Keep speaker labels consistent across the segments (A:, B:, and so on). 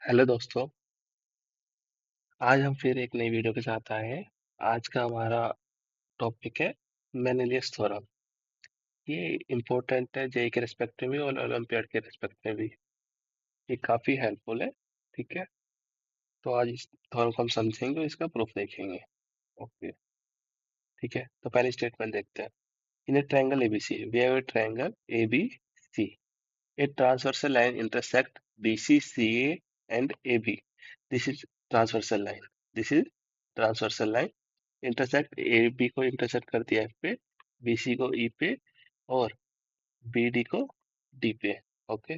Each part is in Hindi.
A: हेलो दोस्तों। आज हम फिर एक नई वीडियो के साथ आए हैं। आज का हमारा टॉपिक है मेनेलियस थ्योरम। ये इम्पोर्टेंट है जेई के रिस्पेक्ट में भी और ओलंपियाड के रिस्पेक्ट में भी। ये काफी हेल्पफुल है। ठीक है, तो आज इस थ्योरम को हम समझेंगे और इसका प्रूफ देखेंगे। ओके, ठीक है, तो पहली स्टेटमेंट देखते हैं। In a triangle ABC we have a triangle ABC, a transversal line intersect BC, CA and AB. This is transversal line. This is transversal line. Intersect A B को इंटरसेक्ट करती है एफ पे, बी सी को ई पे और बी डी को डी पे। Okay,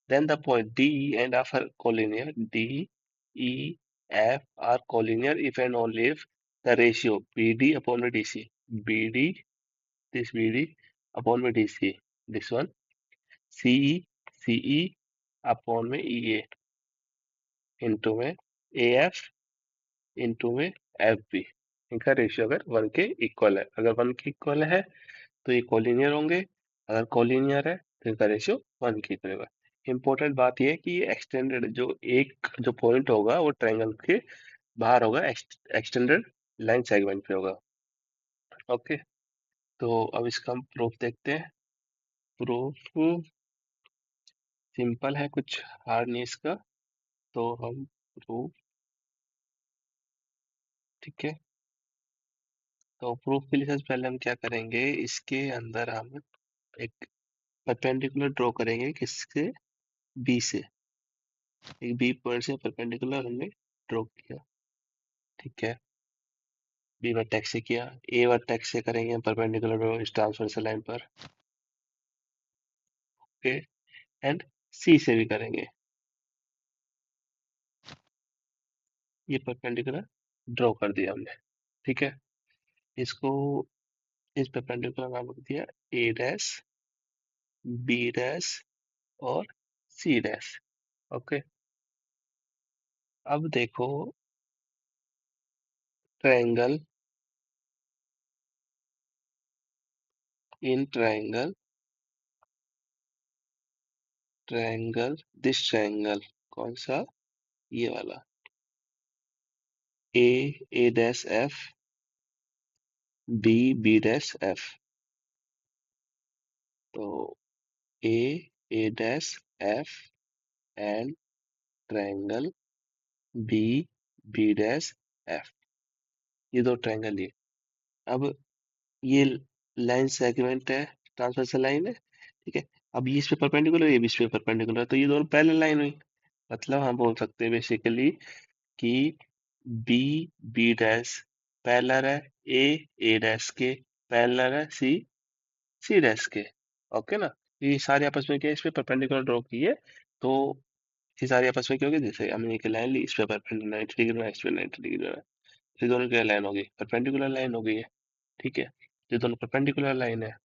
A: then the point D E and F are collinear. D E F are collinear if and only if the ratio B D upon में D C, B D, this B D upon में D C, this one C E, C E upon में ई ए इंटू में ए एफ इंटू में एफ बी। इनका रेशियो अगर वन के इक्वल है, अगर वन के इक्वल है तो ये कोलिनियर होंगे, अगर कोलिनियर है तो इनका रेशियो वन के इक्वल होगा। इंपॉर्टेंट बात यह है कि ये एक्सटेंडेड जो पॉइंट होगा वो ट्रायंगल के बाहर होगा, एक्सटेंडेड लाइन सेगमेंट पे होगा। ओके, तो अब इसका हम प्रूफ देखते हैं। प्रूफ सिंपल है, कुछ हार्ड नहीं इसका। तो हम प्रूफ, ठीक है, तो प्रूफ के लिए सबसे पहले हम क्या करेंगे, इसके अंदर हम एक परपेंडिकुलर ड्रॉ करेंगे। किससे? बी से। एक बी पॉइंट से परपेंडिकुलर हमने ड्रॉ किया। ठीक है, बी वर्टेक्स से किया, ए वर्टेक्स से करेंगे परपेंडिकुलर ड्रॉ इस ट्रांसवर्सल लाइन पर। ओके, एंड सी से भी करेंगे, ये परपेंडिकुलर ड्रॉ कर दिया हमने। ठीक है, इसको इस परपेंडिकुलर नाम रख दिया ए डैश, बी डैश और सी डैश। ओके, अब देखो triangle, in triangle, triangle, this triangle, कौन सा? ये वाला, A dash F, B B dash F. तो A dash F and triangle B B dash F, ये दो ट्रायंगल ये। अब ये लाइन सेगमेंट है, ट्रांसवर्सल लाइन है। ठीक है, अब ये इस पे परपेंडिकुलर, ये भी इस पे परपेंडिकुलर, तो ये दोनों पैरेलल लाइन हुई। मतलब हम बोल सकते हैं बेसिकली कि बी बी डैश पैरेलल है ए डैश के, पैरेलल है सी सी डैश के। ओके ना, ये सारे आपस में क्या, इस पे परपेंडिकुलर ड्रॉ की है। तो ये सारे आपस में क्या होगी, जैसे हमने एक लाइन ली, इस पे परपेंडिकुलर 90 डिग्री में, इस पे 90 डिग्री में, ये दोनों क्या लाइन होगी, परपेंडिकुलर लाइन हो गई है। ठीक है, ये दोनों परपेंडिकुलर लाइन है।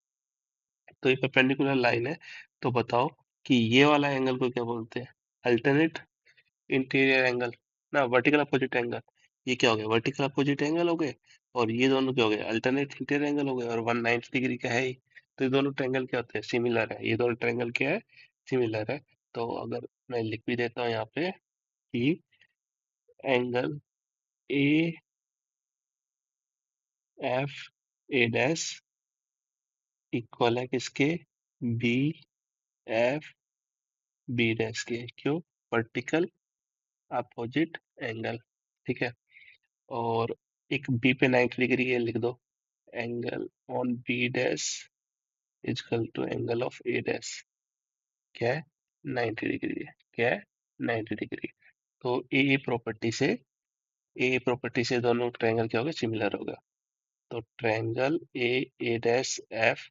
A: तो ये परपेंडिकुलर लाइन है, तो बताओ कि ये वाला एंगल को क्या बोलते हैं? अल्टरनेट इंटीरियर एंगल ना, वर्टिकल अपोजिट एंगल। ये क्या हो गया, वर्टिकल अपोजिट एंगल हो गए। और ये दोनों क्या हो गए, अल्टरनेट इंटीरियर एंगल हो गए, और 190 डिग्री का है ही। तो ये दोनों ट्रायंगल क्या होते हैं, सिमिलर है। ये दोनों ट्रायंगल क्या है, सिमिलर है। तो अगर मैं लिख भी देता हूँ यहाँ पे कि angle A F A dash equal है किसके, बी एफ बी डैश के। क्यों? Vertical opposite angle. ठीक है, और एक बी पे 90 डिग्री है, लिख दो angle on B dash equal to angle of A dash. क्या है? 90 डिग्री है। क्या है? 90 डिग्री। तो ए प्रॉपर्टी से दोनों ट्रायंगल क्या होगा, सिमिलर होगा। तो triangle A dash F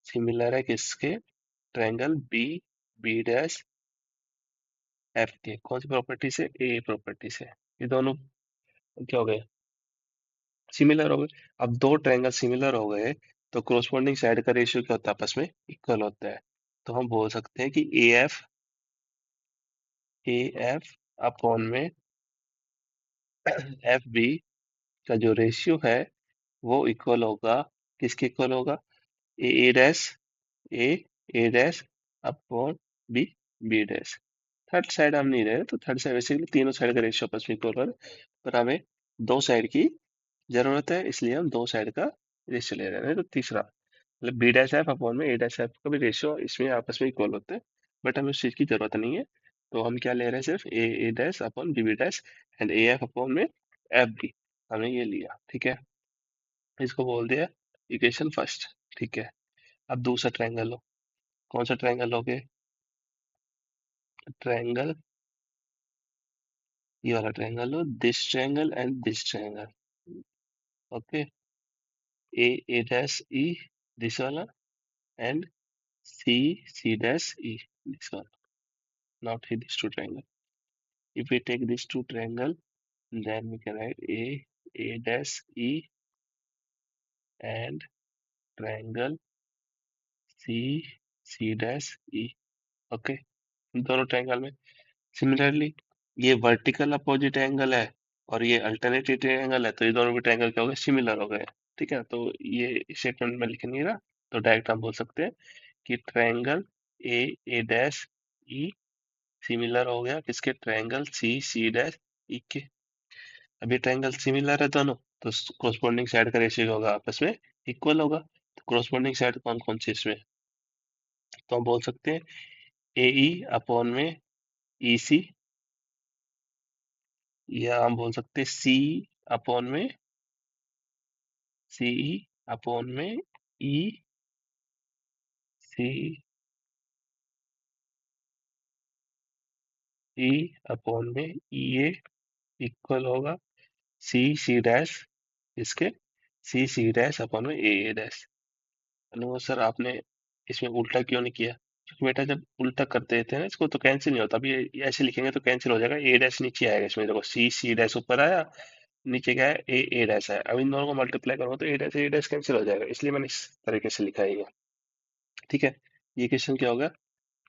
A: similar है किसके, triangle B B dash F के। कौन सी प्रॉपर्टी से? ए प्रॉपर्टी से। ये दोनों क्या हो गए, सिमिलर हो गए। अब दो ट्रायंगल सिमिलर हो गए तो कोरोस्पोंडिंग साइड का रेशियो क्या होता है, आपस में इक्वल होता है। तो हम बोल सकते हैं कि ए एफ अपॉन में एफ बी का जो रेशियो है वो इक्वल होगा, किसके इक्वल होगा, A dash A A dash upon B B dash. Third side हम नहीं ले रहे, तो थर्ड साइड बेसिकली तीनों साइड का रेशियो आपस में इक्वल हो रहा है, पर हमें दो साइड की जरूरत है, इसलिए हम दो साइड का रेशियो ले रहे हैं। तो तीसरा मतलब बी डैश एफ अपॉन में ए डैश एफ का भी रेशियो इसमें आपस में इक्वल होता है, बट हमें उस चीज की जरूरत नहीं है। तो हम क्या ले रहे हैं, सिर्फ A dash upon B B dash and A F upon में एफ बी, हमने ये लिया। ठीक है, इसको बोल दिया इक्वेशन फर्स्ट। ठीक है, अब दूसरा ट्रायंगल लो। कौन सा ट्रायंगल लोगे? ट्रायंगल, ये वाला triangle low, this triangle and this triangle. Okay, A dash E, this वाला, and C dash E, this one. Now take these two triangle. If we take these two triangle, then we can write A dash E and triangle C dash E. Okay, दोनों ट्रायंगल में सिमिलरली ये वर्टिकल अपोजिट एंगल है और ये अल्टरनेटिव एंगल है, तो ये दोनों भी ट्रायंगल क्या हो गए, सिमिलर हो गए। ठीक है, तो ये स्टेटमेंट में लिख नहीं रहा, तो डायरेक्ट हम बोल सकते हैं कि triangle A dash E similar हो गया किसके, ट्रायंगल सी डैश ई के। अभी ट्रायंगल सिमिलर है दोनों, तो कोरस्पॉन्डिंग साइड का रेशियो होगा आपस में इक्वल होगा। तो कोरस्पॉन्डिंग साइड कौन कौन सी इसमें, तो हम बोल सकते हैं ए ई अपॉन में ई सी, या हम बोल सकते हैं सी अपॉन में सी ई अपॉन में ई सी ई अपॉन में ई ए इक्वल होगा सी डैश इसके सी डैश अपॉन में ए डैश। नो सर, आपने इसमें उल्टा क्यों नहीं किया? क्योंकि बेटा जब उल्टा कर देते हैं ना इसको तो कैंसिल नहीं होता। अभी ये ऐसे लिखेंगे तो कैंसिल हो जाएगा, ए डैश नीचे आएगा, इसमें देखो सी डैश ऊपर आया, नीचे क्या है, ए डैश आया। अब इन दोनों को मल्टीप्लाई करो तो ए डैश कैंसिल हो जाएगा, इसलिए मैंने इस तरीके से लिखा है ये। ठीक है, ये क्वेश्चन क्या होगा,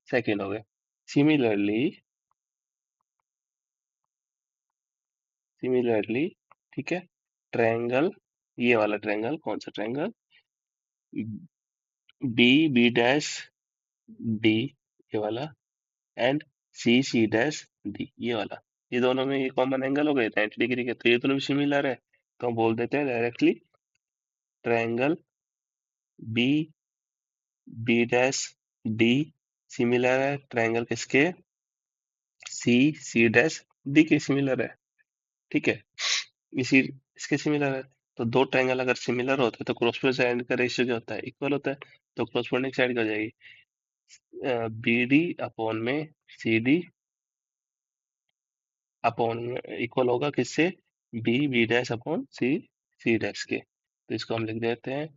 A: सेकेंड हो गया। सिमिलरली सिमिलरली ठीक है, ट्रायंगल, ये वाला ट्रायंगल कौन सा ट्रायंगल, बी डैश डी, ये वाला, एंड सी डैश डी, ये वाला, ये दोनों में ये कॉमन एंगल हो गए 90 डिग्री के, तो ये दोनों भी सिमिलर है, तो हम बोल देते हैं directly triangle B B dash D similar है ट्रायंगल किसके, सी डैश डी के सिमिलर है। ठीक है, इसी इसके सिमिलर है। तो दो ट्रायंगल अगर सिमिलर होते हैं तो क्रॉसपोलर साइड का रेशियो क्या होता है, इक्वल होता है। तो क्रॉसपोंडिंग साइड क्या हो जाएगी, बी डी अपॉन में सी डी अपॉन इक्वल होगा किससे, B dash upon C dash के। तो इसको हम लिख देते हैं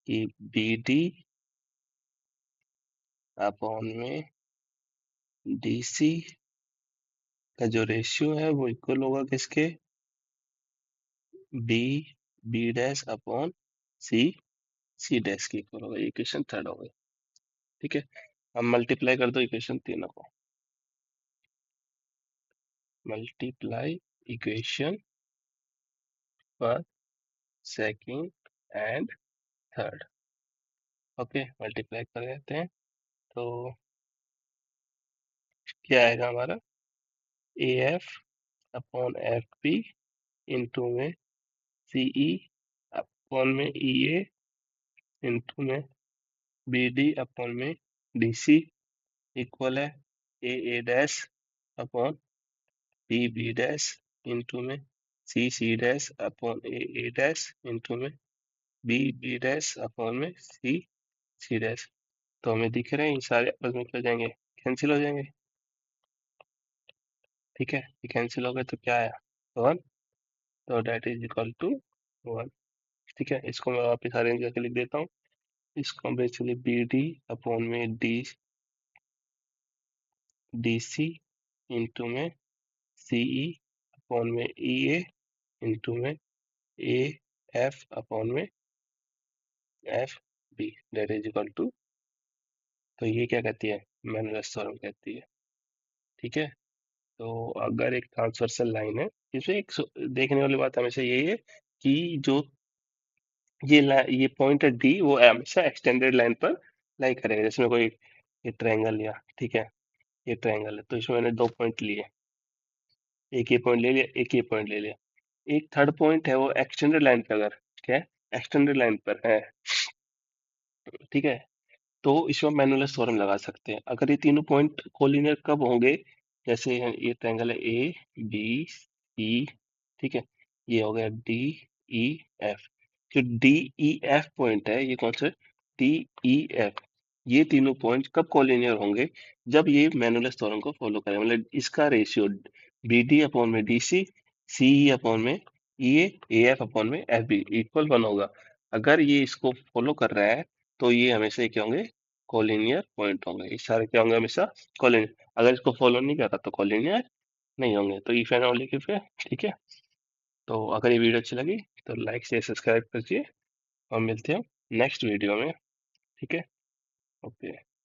A: कि बी डी अपॉन में डी सी का जो रेशियो है वो इक्वल होगा किसके, B B dash upon C C dash के इक्वल होगा। इक्वेशन थर्ड हो गई। ठीक है, अब मल्टीप्लाई कर दो इक्वेशन तीनों को, multiply equation first second and third. Okay, multiply कर देते हैं, तो क्या आएगा हमारा, A F upon F B into में सी ई अपॉन में ई ए इंटू में बी डी अपॉन में डी सी इक्वल है A dash upon B dash into में C dash upon A dash into में बी डैश अपॉन में सी डैश। तो हमें दिख रहे हैं ये सारे आपस में क्या हो जाएंगे, कैंसिल हो जाएंगे। ठीक है, ये कैंसिल हो गए तो क्या आया, वन, तो that is equal to one. ठीक है, इसको मैं वापस अरेंज करके लिख देता हूँ। इसको हम बेसिकली बी डी अपॉन में डी सी इंटू में सी ई अपॉन में ई ए इंटू में ए एफ अपॉन में F B that is equal to, तो ये क्या कहती है, मैनुलस थ्योरम कहती है। ठीक है, तो अगर एक ट्रांसवर्सल लाइन है, इसमें एक देखने वाली बात हमेशा यही है कि जो ये पॉइंट है डी, वो हमेशा एक्सटेंडेड लाइन पर लाई करेगा। जैसे मैं कोई ये ट्रायंगल लिया, ठीक है, ये ट्रायंगल है, तो इसमें मैंने 2 पॉइंट लिए, एक ये पॉइंट ले लिया, एक ये पॉइंट ले लिया। एक थर्ड पॉइंट है, वो एक्सटेंडेड लाइन पर, अगर क्या है, एक्सटेंडेड लाइन पर है, ठीक है, तो इसमें मैनुअल थ्योरम लगा सकते हैं। अगर ये तीनों पॉइंट कोलिनियर कब होंगे, जैसे ये ट्रायंगल है ए बी सी, ठीक है, ये हो गया डी ई एफ। जो डी ई एफ पॉइंट है, ये कौन सा, डी ई एफ, ये तीनों पॉइंट कब कोलिनियर होंगे, जब ये मैनुअल थ्योरम को फॉलो करें, मतलब इसका रेशियो बी डी अपॉन में डी सी, सी ई अपॉन में ई ए एफ अपॉन में एफ बी इक्वल 1 होगा। अगर ये इसको फॉलो कर रहा है, तो ये हमेशा क्या होंगे, कोलिनियर पॉइंट होंगे, ये सारे क्या होंगे, हमेशा कोलिनियर। अगर इसको फॉलो नहीं कर रहा तो कोलिनियर नहीं होंगे, तो ई फाइनल लिखे फिर, ठीक है। तो अगर ये वीडियो अच्छी लगी तो लाइक शेयर सब्सक्राइब करिए, और मिलते हैं नेक्स्ट वीडियो में, ठीक है, ओके।